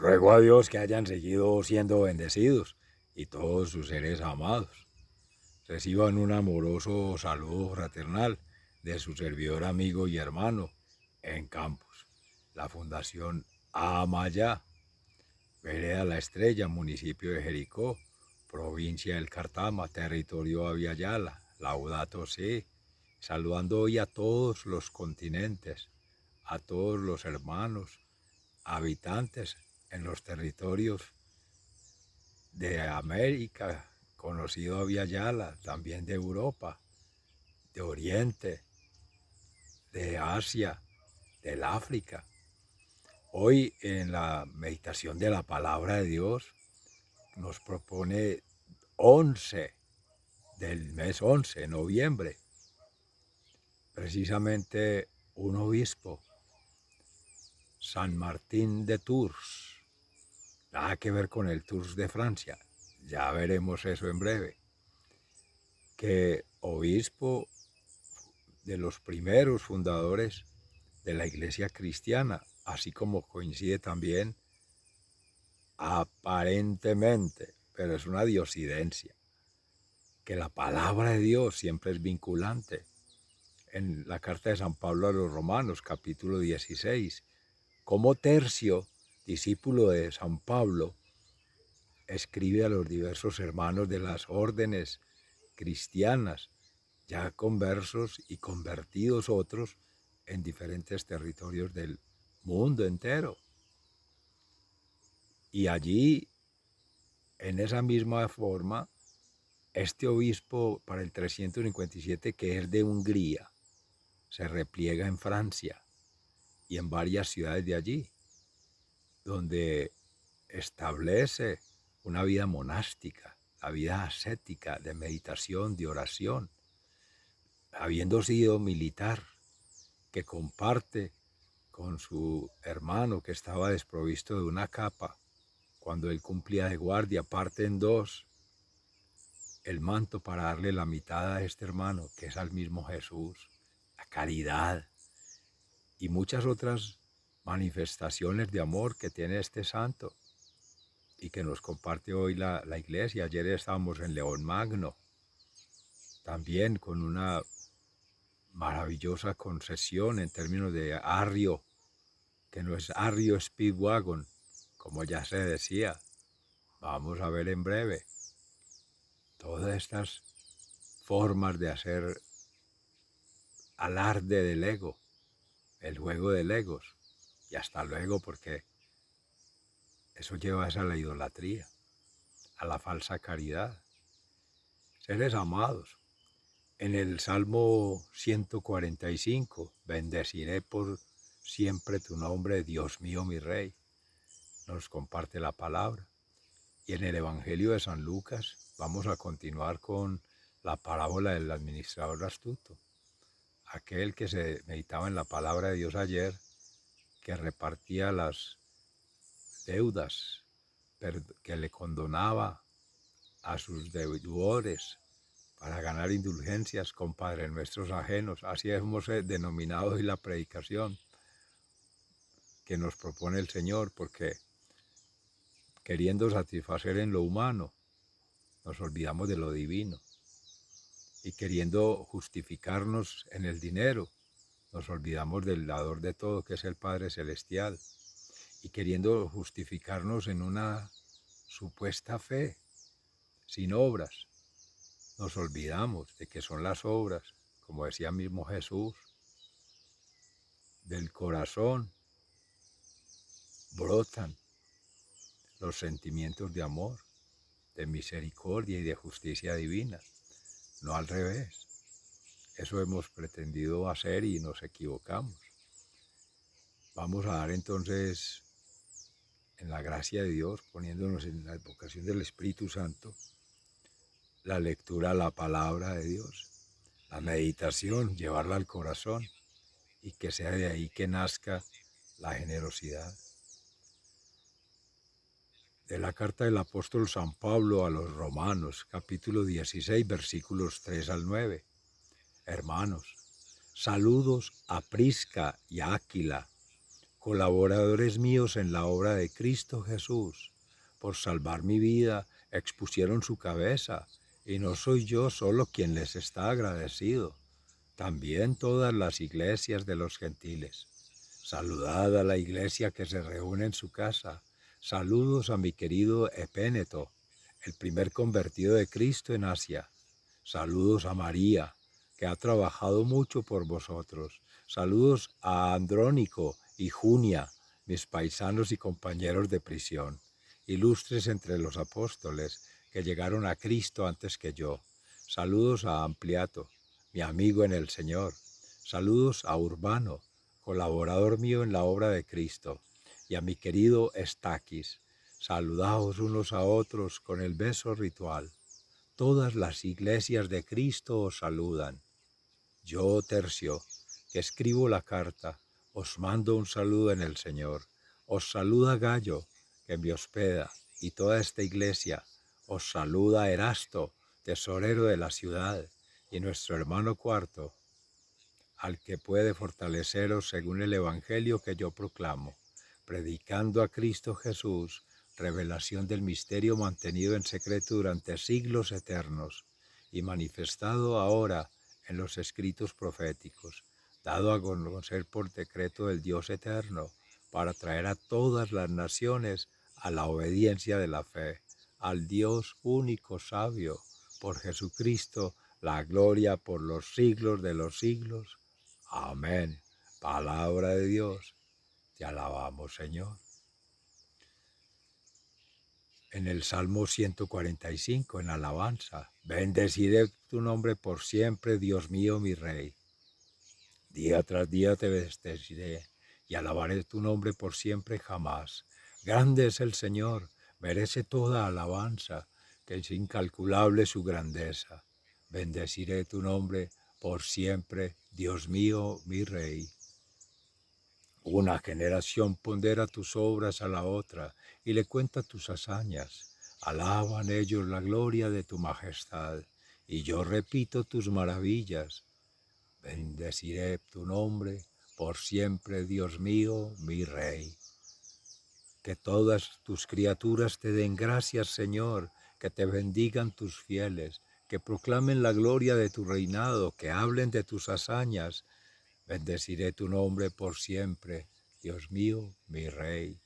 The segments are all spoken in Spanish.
Ruego a Dios que hayan seguido siendo bendecidos y todos sus seres amados. Reciban un amoroso saludo fraternal de su servidor amigo y hermano en Campos, la Fundación Amayá, Vereda La Estrella, municipio de Jericó, provincia del Cartama, territorio Aviala, Laudato Si, saludando hoy a todos los continentes, a todos los hermanos, habitantes en los territorios de América, conocido Aviala, también de Europa, de Oriente, de Asia, del África. Hoy en la meditación de la palabra de Dios nos propone 11 del mes 11, noviembre, precisamente un obispo, San Martín de Tours, nada que ver con el Tours de Francia, ya veremos eso en breve, que obispo de los primeros fundadores de la Iglesia cristiana, así como coincide también aparentemente, pero es una diosidencia, que la palabra de Dios siempre es vinculante. En la carta de San Pablo a los Romanos, capítulo 16, como Tercio, discípulo de San Pablo, escribe a los diversos hermanos de las órdenes cristianas, ya conversos y convertidos otros en diferentes territorios del mundo entero. Y allí, en esa misma forma, este obispo para el 357, que es de Hungría, se repliega en Francia y en varias ciudades de allí, donde establece una vida monástica, la vida ascética, de meditación, de oración, habiendo sido militar, que comparte con su hermano que estaba desprovisto de una capa. Cuando él cumplía de guardia, parte en dos el manto para darle la mitad a este hermano, que es al mismo Jesús, la caridad y muchas otras manifestaciones de amor que tiene este santo y que nos comparte hoy la iglesia. Ayer estábamos en León Magno, también con una maravillosa concesión en términos de arrio, que no es arrio Speedwagon, como ya se decía. Vamos a ver en breve todas estas formas de hacer alarde del ego, el juego del egos. Y hasta luego, porque eso lleva a la idolatría, a la falsa caridad. Seres amados, en el Salmo 145, bendeciré por siempre tu nombre, Dios mío, mi Rey, nos comparte la palabra. Y en el Evangelio de San Lucas vamos a continuar con la parábola del administrador astuto, aquel que se meditaba en la palabra de Dios ayer, que repartía las deudas, que le condonaba a sus deudores para ganar indulgencias con Padres Nuestros ajenos. Así hemos denominado hoy la predicación que nos propone el Señor, porque queriendo satisfacer en lo humano, nos olvidamos de lo divino. Y queriendo justificarnos en el dinero, nos olvidamos del dador de todo, que es el Padre Celestial. Y queriendo justificarnos en una supuesta fe, sin obras, nos olvidamos de que son las obras, como decía mismo Jesús, del corazón brotan los sentimientos de amor, de misericordia y de justicia divina, no al revés. Eso hemos pretendido hacer y nos equivocamos. Vamos a dar entonces, en la gracia de Dios, poniéndonos en la advocación del Espíritu Santo, la lectura a la palabra de Dios, la meditación, llevarla al corazón y que sea de ahí que nazca la generosidad. De la carta del apóstol San Pablo a los Romanos, capítulo 16, versículos 3 al 9. Hermanos, saludos a Prisca y a Áquila, colaboradores míos en la obra de Cristo Jesús. Por salvar mi vida expusieron su cabeza, y no soy yo solo quien les está agradecido, también todas las iglesias de los gentiles. Saludad a la iglesia que se reúne en su casa. Saludos a mi querido Epéneto, el primer convertido de Cristo en Asia. Saludos a María, que ha trabajado mucho por vosotros. Saludos a Andrónico y Junia, mis paisanos y compañeros de prisión, ilustres entre los apóstoles que llegaron a Cristo antes que yo. Saludos a Ampliato, mi amigo en el Señor. Saludos a Urbano, colaborador mío en la obra de Cristo, y a mi querido Estaquis. Saludaos unos a otros con el beso ritual. Todas las iglesias de Cristo os saludan. Yo, Tercio, que escribo la carta, os mando un saludo en el Señor. Os saluda Gallo, que me hospeda, y toda esta iglesia. Os saluda Erasto, tesorero de la ciudad, y nuestro hermano Cuarto, al que puede fortaleceros según el evangelio que yo proclamo, predicando a Cristo Jesús, revelación del misterio mantenido en secreto durante siglos eternos y manifestado ahora en los escritos proféticos, dado a conocer por decreto del Dios eterno, para traer a todas las naciones a la obediencia de la fe, al Dios único sabio, por Jesucristo, la gloria por los siglos de los siglos. Amén. Palabra de Dios. Te alabamos, Señor. En el Salmo 145, en alabanza, bendeciré tu nombre por siempre, Dios mío, mi Rey. Día tras día te bendeciré y alabaré tu nombre por siempre jamás. Grande es el Señor, merece toda alabanza, que es incalculable su grandeza. Bendeciré tu nombre por siempre, Dios mío, mi Rey. Una generación pondera tus obras a la otra y le cuenta tus hazañas. Alaban ellos la gloria de tu majestad, y yo repito tus maravillas. Bendeciré tu nombre por siempre, Dios mío, mi Rey. Que todas tus criaturas te den gracias, Señor, que te bendigan tus fieles, que proclamen la gloria de tu reinado, que hablen de tus hazañas. Bendeciré tu nombre por siempre, Dios mío, mi Rey.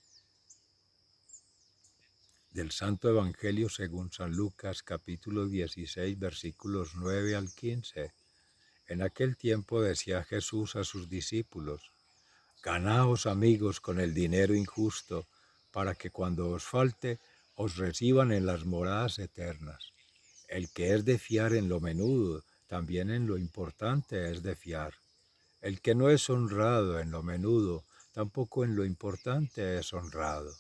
Del Santo Evangelio según San Lucas, capítulo 16, versículos 9 al 15. En aquel tiempo decía Jesús a sus discípulos: Ganaos, amigos, con el dinero injusto, para que cuando os falte, os reciban en las moradas eternas. El que es de fiar en lo menudo, también en lo importante es de fiar. El que no es honrado en lo menudo, tampoco en lo importante es honrado.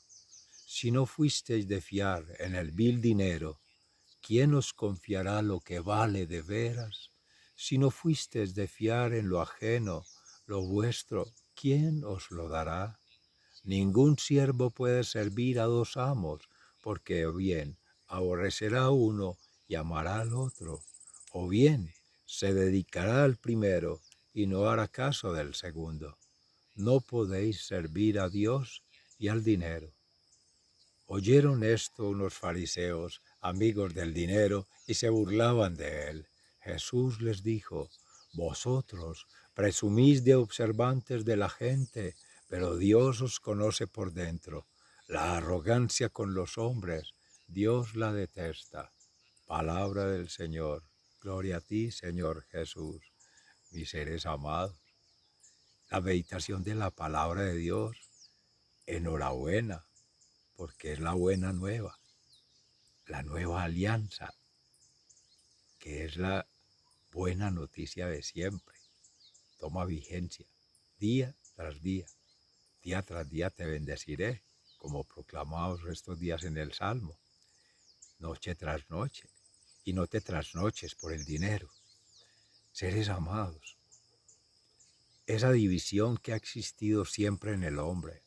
Si no fuisteis de fiar en el vil dinero, ¿quién os confiará lo que vale de veras? Si no fuisteis de fiar en lo ajeno, lo vuestro, ¿quién os lo dará? Ningún siervo puede servir a dos amos, porque o bien aborrecerá a uno y amará al otro, o bien se dedicará al primero y no hará caso del segundo. No podéis servir a Dios y al dinero. Oyeron esto unos fariseos, amigos del dinero, y se burlaban de él. Jesús les dijo: Vosotros presumís de observantes de la gente, pero Dios os conoce por dentro. La arrogancia con los hombres, Dios la detesta. Palabra del Señor. Gloria a ti, Señor Jesús. Mis seres amados, la meditación de la palabra de Dios, enhorabuena, porque es la buena nueva, la nueva alianza, que es la buena noticia de siempre. Toma vigencia, día tras día tras día te bendeciré, como proclamamos estos días en el Salmo, noche tras noche, y no te trasnoches por el dinero. Seres amados, esa división que ha existido siempre en el hombre,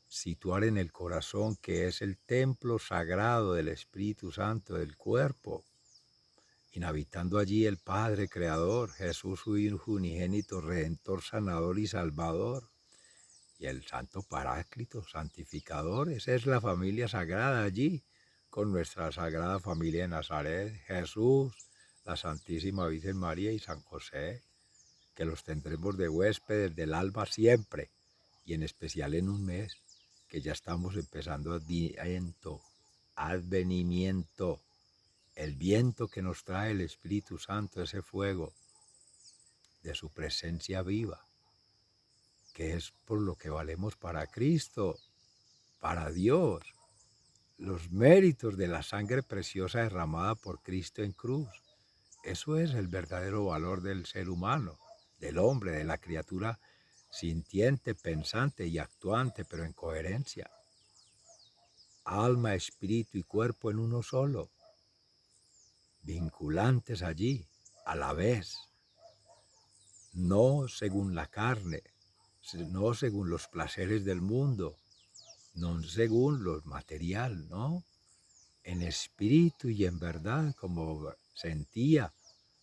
situar en el corazón, que es el templo sagrado del Espíritu Santo del cuerpo, inhabitando allí el Padre Creador, Jesús su Hijo unigénito, Redentor, Sanador y Salvador, y el Santo Paráclito, santificador. Esa es la familia sagrada allí, con nuestra Sagrada Familia de Nazaret, Jesús, la Santísima Virgen María y San José, que los tendremos de huéspedes del alba siempre, y en especial en un mes, que ya estamos empezando advenimiento, el viento que nos trae el Espíritu Santo, ese fuego de su presencia viva, que es por lo que valemos para Cristo, para Dios, los méritos de la sangre preciosa derramada por Cristo en cruz. Eso es el verdadero valor del ser humano, del hombre, de la criatura sintiente, pensante y actuante, pero en coherencia. Alma, espíritu y cuerpo en uno solo, vinculantes allí, a la vez, no según la carne, no según los placeres del mundo, no según lo material, ¿no? En espíritu y en verdad, como sentía,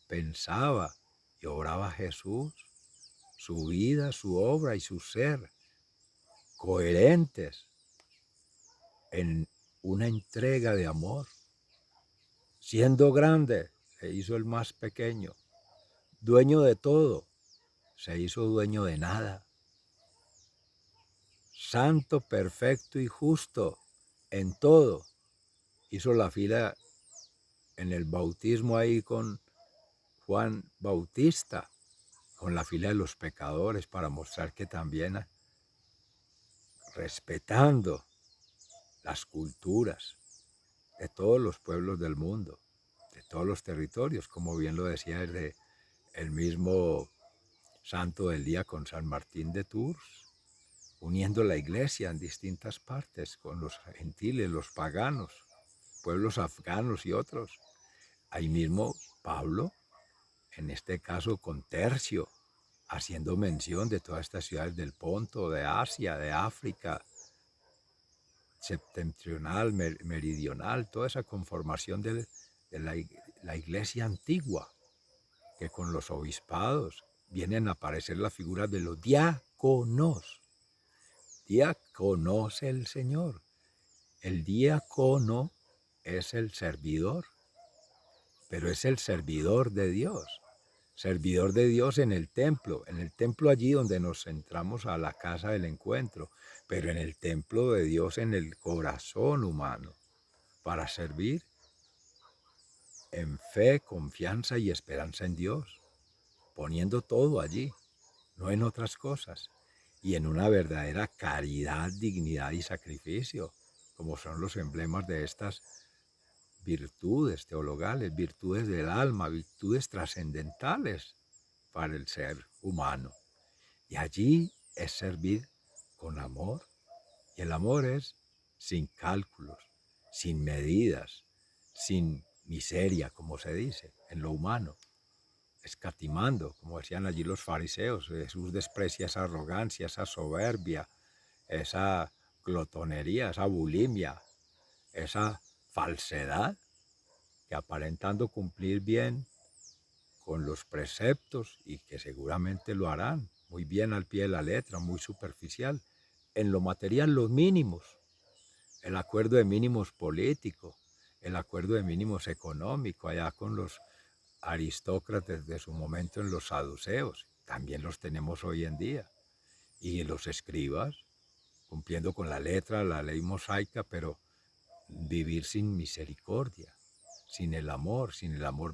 pensaba y obraba Jesús, su vida, su obra y su ser, coherentes en una entrega de amor. Siendo grande, se hizo el más pequeño, dueño de todo, se hizo dueño de nada. Santo, perfecto y justo en todo. Hizo la fila en el bautismo ahí con Juan Bautista, con la fila de los pecadores, para mostrar que también, respetando las culturas de todos los pueblos del mundo, de todos los territorios, como bien lo decía el mismo santo del día con San Martín de Tours, uniendo la iglesia en distintas partes con los gentiles, los paganos, pueblos afganos y otros. Ahí mismo Pablo, en este caso con Tercio, haciendo mención de todas estas ciudades del Ponto, de Asia, de África, septentrional, meridional, toda esa conformación de la iglesia antigua, que con los obispados vienen a aparecer las figuras de los diáconos. Diáconos el Señor. El diácono es el servidor, pero es el servidor de Dios. Servidor de Dios en el templo allí donde nos centramos a la casa del encuentro, pero en el templo de Dios en el corazón humano, para servir en fe, confianza y esperanza en Dios, poniendo todo allí, no en otras cosas, y en una verdadera caridad, dignidad y sacrificio, como son los emblemas de estas virtudes teologales, virtudes del alma, virtudes trascendentales para el ser humano. Y allí es servir con amor, y el amor es sin cálculos, sin medidas, sin miseria, como se dice, en lo humano, escatimando, como decían allí los fariseos. Jesús desprecia esa arrogancia, esa soberbia, esa glotonería, esa bulimia, esa falsedad, que aparentando cumplir bien con los preceptos, y que seguramente lo harán muy bien al pie de la letra, muy superficial, en lo material los mínimos, el acuerdo de mínimos político, el acuerdo de mínimos económico, allá con los aristócratas de su momento en los saduceos, también los tenemos hoy en día, y los escribas, cumpliendo con la letra, la ley mosaica, pero vivir sin misericordia, sin el amor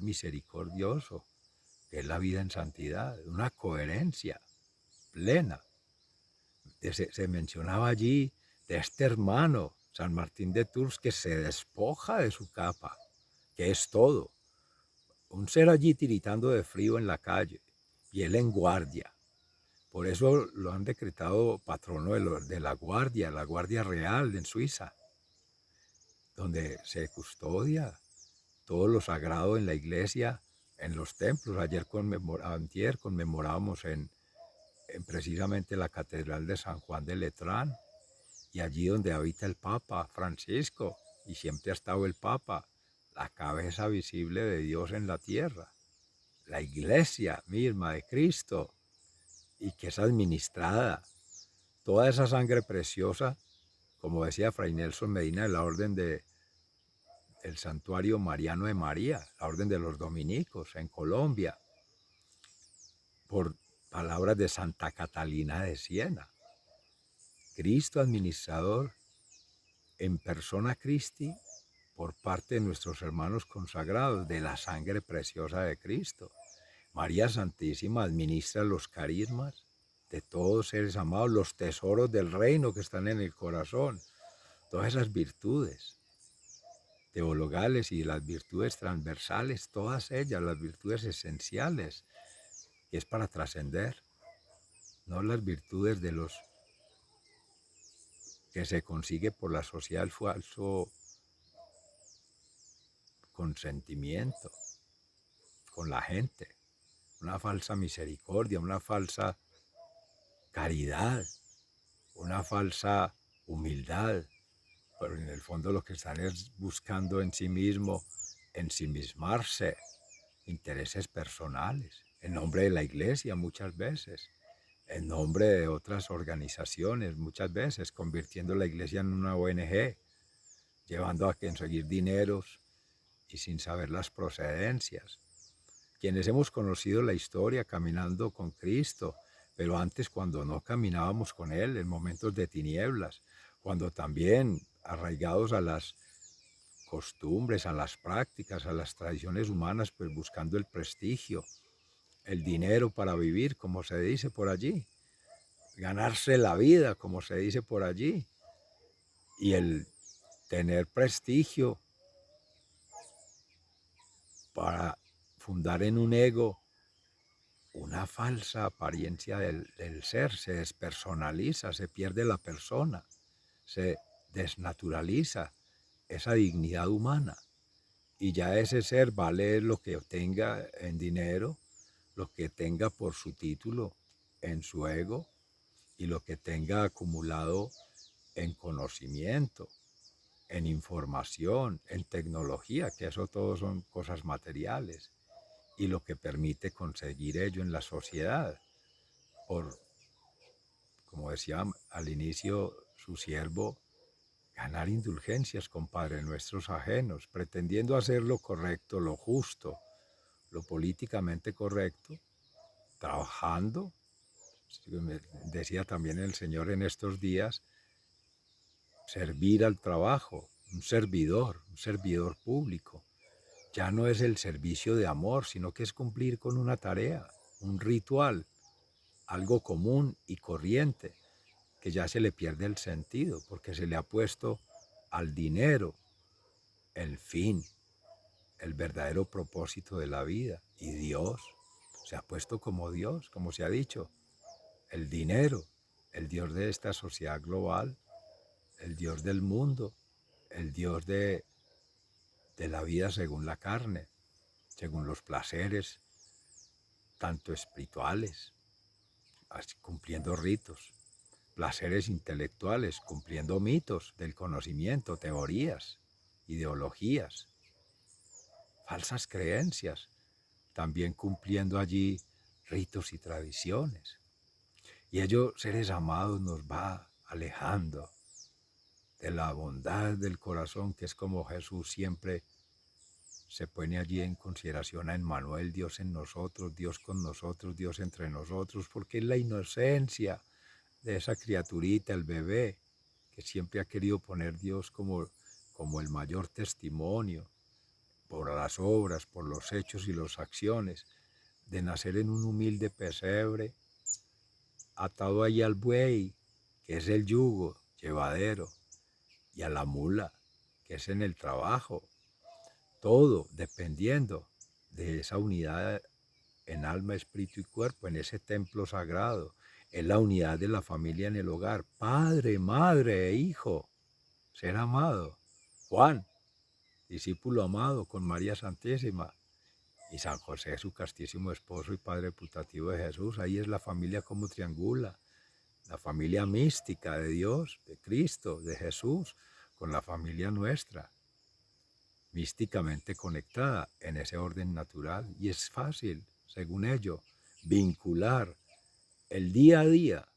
misericordioso, que es la vida en santidad, una coherencia plena. Se mencionaba allí de este hermano, San Martín de Tours, que se despoja de su capa, que es todo. Un ser allí tiritando de frío en la calle, y él en guardia. Por eso lo han decretado patrono de la Guardia Real en Suiza, donde se custodia todo lo sagrado en la iglesia, en los templos. Antier conmemorábamos en precisamente la Catedral de San Juan de Letrán, y allí donde habita el Papa Francisco, y siempre ha estado el Papa, la cabeza visible de Dios en la tierra, la iglesia misma de Cristo, y que es administrada toda esa sangre preciosa, como decía Fray Nelson Medina, de la orden del Santuario Mariano de María, la orden de los dominicos en Colombia, por palabras de Santa Catalina de Siena. Cristo administrador en persona Christi por parte de nuestros hermanos consagrados, de la sangre preciosa de Cristo. María Santísima administra los carismas de todos seres amados, los tesoros del reino que están en el corazón, todas esas virtudes teologales y las virtudes transversales, todas ellas, las virtudes esenciales, que es para trascender, no las virtudes de los que se consigue por la sociedad, el falso consentimiento con la gente, una falsa misericordia, una falsa caridad, una falsa humildad, pero en el fondo lo que están es buscando en sí mismo ensimismarse, intereses personales, en nombre de la iglesia muchas veces, en nombre de otras organizaciones muchas veces, convirtiendo la iglesia en una ONG, llevando a conseguir dineros y sin saber las procedencias. Quienes hemos conocido la historia caminando con Cristo, pero antes cuando no caminábamos con Él, en momentos de tinieblas, cuando también arraigados a las costumbres, a las prácticas, a las tradiciones humanas, pues buscando el prestigio, el dinero para vivir, como se dice por allí, ganarse la vida, como se dice por allí, y el tener prestigio para fundar en un ego una falsa apariencia del ser, se despersonaliza, se pierde la persona, se desnaturaliza esa dignidad humana. Y ya ese ser vale lo que obtenga en dinero, lo que tenga por su título en su ego y lo que tenga acumulado en conocimiento, en información, en tecnología, que eso todo son cosas materiales, y lo que permite conseguir ello en la sociedad, por, como decía al inicio su siervo, ganar indulgencias con Padre nuestros ajenos, pretendiendo hacer lo correcto, lo justo, lo políticamente correcto, trabajando. Decía también el Señor en estos días, servir al trabajo, un servidor público. Ya no es el servicio de amor, sino que es cumplir con una tarea, un ritual, algo común y corriente, que ya se le pierde el sentido, porque se le ha puesto al dinero el fin, el verdadero propósito de la vida. Y Dios se ha puesto como Dios, como se ha dicho, el dinero, el Dios de esta sociedad global, el Dios del mundo, el Dios de la vida según la carne, según los placeres, tanto espirituales, cumpliendo ritos, placeres intelectuales, cumpliendo mitos del conocimiento, teorías, ideologías, falsas creencias, también cumpliendo allí ritos y tradiciones. Y ello, seres amados, nos va alejando de la bondad del corazón, que es como Jesús siempre se pone allí en consideración a Emmanuel, Dios en nosotros, Dios con nosotros, Dios entre nosotros, porque es la inocencia de esa criaturita, el bebé, que siempre ha querido poner Dios como el mayor testimonio, por las obras, por los hechos y las acciones, de nacer en un humilde pesebre, atado ahí al buey, que es el yugo llevadero, y a la mula, que es en el trabajo, todo dependiendo de esa unidad en alma, espíritu y cuerpo, en ese templo sagrado. Es la unidad de la familia en el hogar, padre, madre e hijo, ser amado. Juan, discípulo amado con María Santísima, y San José, su castísimo esposo y padre putativo de Jesús. Ahí es la familia como triangula, la familia mística de Dios, de Cristo, de Jesús, con la familia nuestra, místicamente conectada en ese orden natural. Y es fácil, según ello, vincular el día a día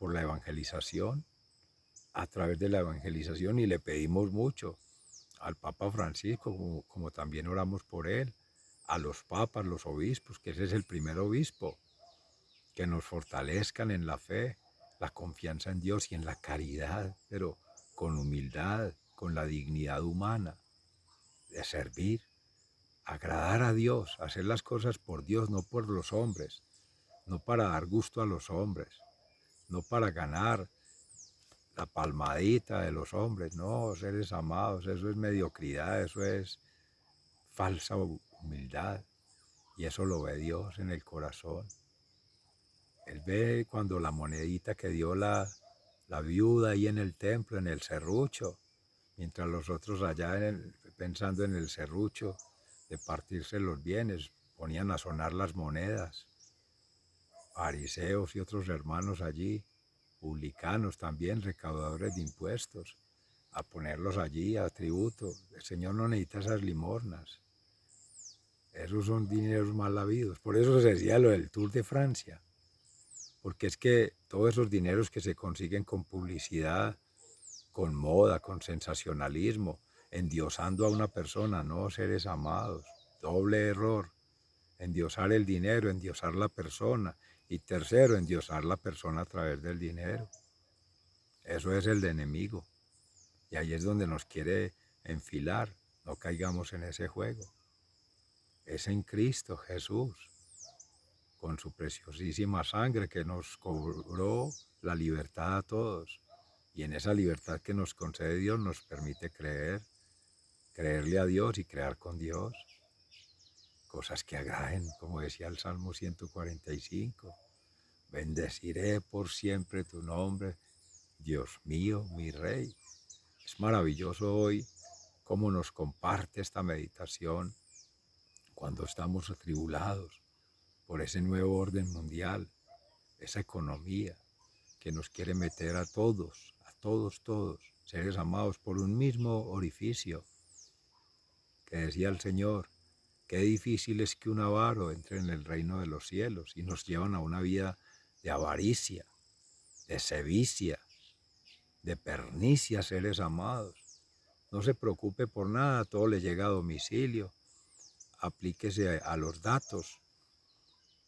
por la evangelización, a través de la evangelización, y le pedimos mucho al Papa Francisco, como también oramos por él, a los papas, los obispos, que ese es el primer obispo, que nos fortalezcan en la fe, la confianza en Dios y en la caridad, pero con humildad, con la dignidad humana, de servir, agradar a Dios, hacer las cosas por Dios, no por los hombres, no para dar gusto a los hombres, no para ganar la palmadita de los hombres, no, seres amados, eso es mediocridad, eso es falsa humildad, y eso lo ve Dios en el corazón. Él ve cuando la monedita que dio la viuda ahí en el templo, en el serrucho, mientras los otros allá pensando en el serrucho de partirse los bienes, ponían a sonar las monedas, fariseos y otros hermanos allí, publicanos también, recaudadores de impuestos, a ponerlos allí a tributo. El Señor no necesita esas limosnas, esos son dineros mal habidos. Por eso se decía lo del Tour de Francia, porque es que todos esos dineros que se consiguen con publicidad, con moda, con sensacionalismo, endiosando a una persona, no, seres amados, doble error, endiosar el dinero, endiosar la persona, y tercero, endiosar la persona a través del dinero. Eso es el enemigo, y ahí es donde nos quiere enfilar, no caigamos en ese juego. Es en Cristo Jesús, con su preciosísima sangre que nos cobró la libertad a todos. Y en esa libertad que nos concede Dios nos permite creerle a Dios y crear con Dios. Cosas que agraden, como decía el Salmo 145. Bendeciré por siempre tu nombre, Dios mío, mi Rey. Es maravilloso hoy cómo nos comparte esta meditación cuando estamos atribulados por ese nuevo orden mundial, esa economía que nos quiere meter a todos, seres amados, por un mismo orificio, que decía el Señor, qué difícil es que un avaro entre en el reino de los cielos, y nos llevan a una vida de avaricia, de sevicia, de pernicia, seres amados. No se preocupe por nada, todo le llega a domicilio, aplíquese a los datos.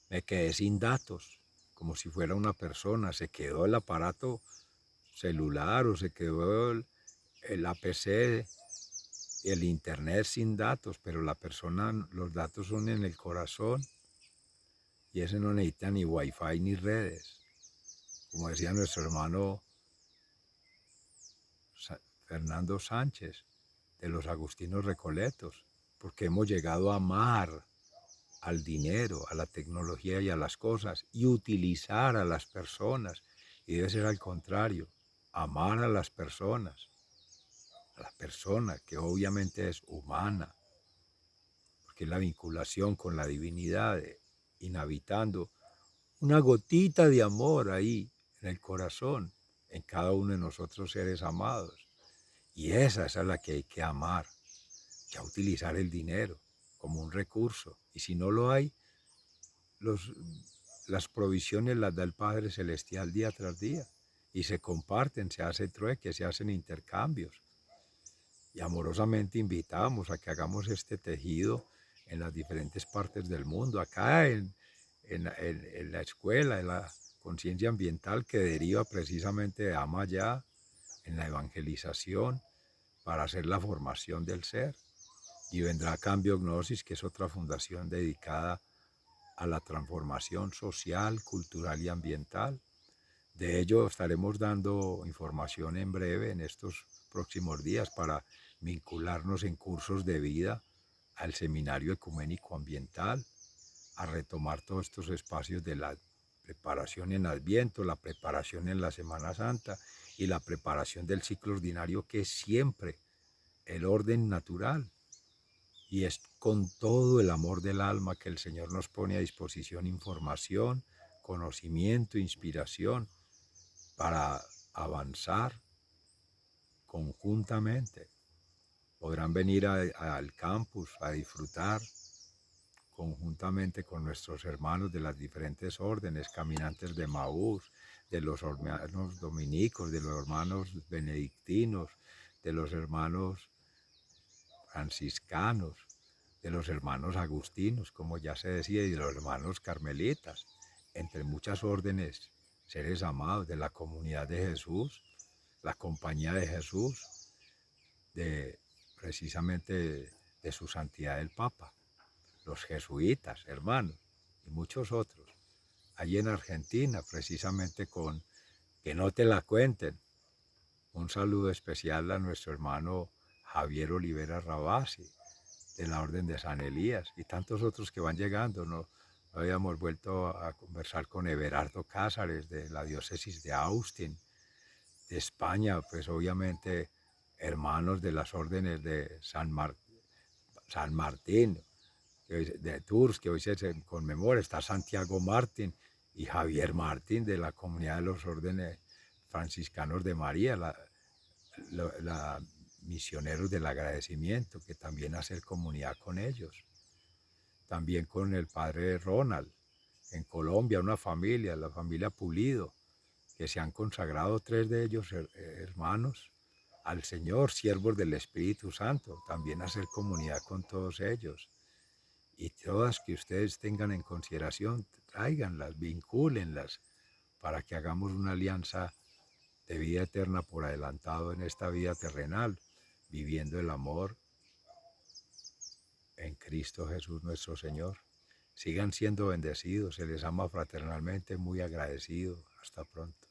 Me quedé sin datos, como si fuera una persona, se quedó el aparato celular o se quedó el APC, el internet sin datos, pero la persona, los datos son en el corazón, y ese no necesita ni wifi ni redes, como decía nuestro hermano Fernando Sánchez, de los Agustinos Recoletos, porque hemos llegado a amar al dinero, a la tecnología y a las cosas, y utilizar a las personas, y debe ser al contrario, amar a las personas, a la persona que obviamente es humana, porque es la vinculación con la divinidad, inhabitando una gotita de amor ahí en el corazón, en cada uno de nosotros seres amados. Y esa es a la que hay que amar, ya utilizar el dinero como un recurso. Y si no lo hay, las provisiones las da el Padre Celestial día tras día, y se comparten, se hace trueque, se hacen intercambios. Y amorosamente invitamos a que hagamos este tejido en las diferentes partes del mundo, acá en la escuela, en la conciencia ambiental que deriva precisamente de Ama Ya, en la evangelización, para hacer la formación del ser. Y vendrá Cambio Gnosis, que es otra fundación dedicada a la transformación social, cultural y ambiental. De ello estaremos dando información en breve, en estos próximos días, para vincularnos en cursos de vida al Seminario Ecuménico Ambiental, a retomar todos estos espacios de la preparación en Adviento, la preparación en la Semana Santa y la preparación del ciclo ordinario, que es siempre el orden natural. Y es con todo el amor del alma que el Señor nos pone a disposición información, conocimiento, inspiración, para avanzar conjuntamente. Podrán venir al campus a disfrutar conjuntamente con nuestros hermanos de las diferentes órdenes, caminantes de Maús, de los hermanos dominicos, de los hermanos benedictinos, de los hermanos franciscanos, de los hermanos agustinos, como ya se decía, y de los hermanos carmelitas, entre muchas órdenes, seres amados de la comunidad de Jesús, la compañía de Jesús, de precisamente de su santidad el Papa, los jesuitas, hermanos, y muchos otros. Allí en Argentina, precisamente con Que no te la cuenten. Un saludo especial a nuestro hermano Javier Olivera Rabasi, de la Orden de San Elías, y tantos otros que van llegando. No habíamos vuelto a conversar con Everardo Cázares, de la diócesis de Austin, de España, pues obviamente hermanos de las órdenes de San Martín, de Tours, que hoy se conmemora, está Santiago Martín y Javier Martín, de la comunidad de los órdenes franciscanos de María, la misioneros del agradecimiento, que también hace comunidad con ellos. También con el padre Ronald, en Colombia, una familia, la familia Pulido, que se han consagrado 3 de ellos, hermanos, al Señor, siervos del Espíritu Santo, también hacer comunidad con todos ellos. Y todas que ustedes tengan en consideración, tráiganlas, vincúlenlas, para que hagamos una alianza de vida eterna por adelantado en esta vida terrenal, viviendo el amor en Cristo Jesús nuestro Señor. Sigan siendo bendecidos, se les ama fraternalmente, muy agradecido. Hasta pronto.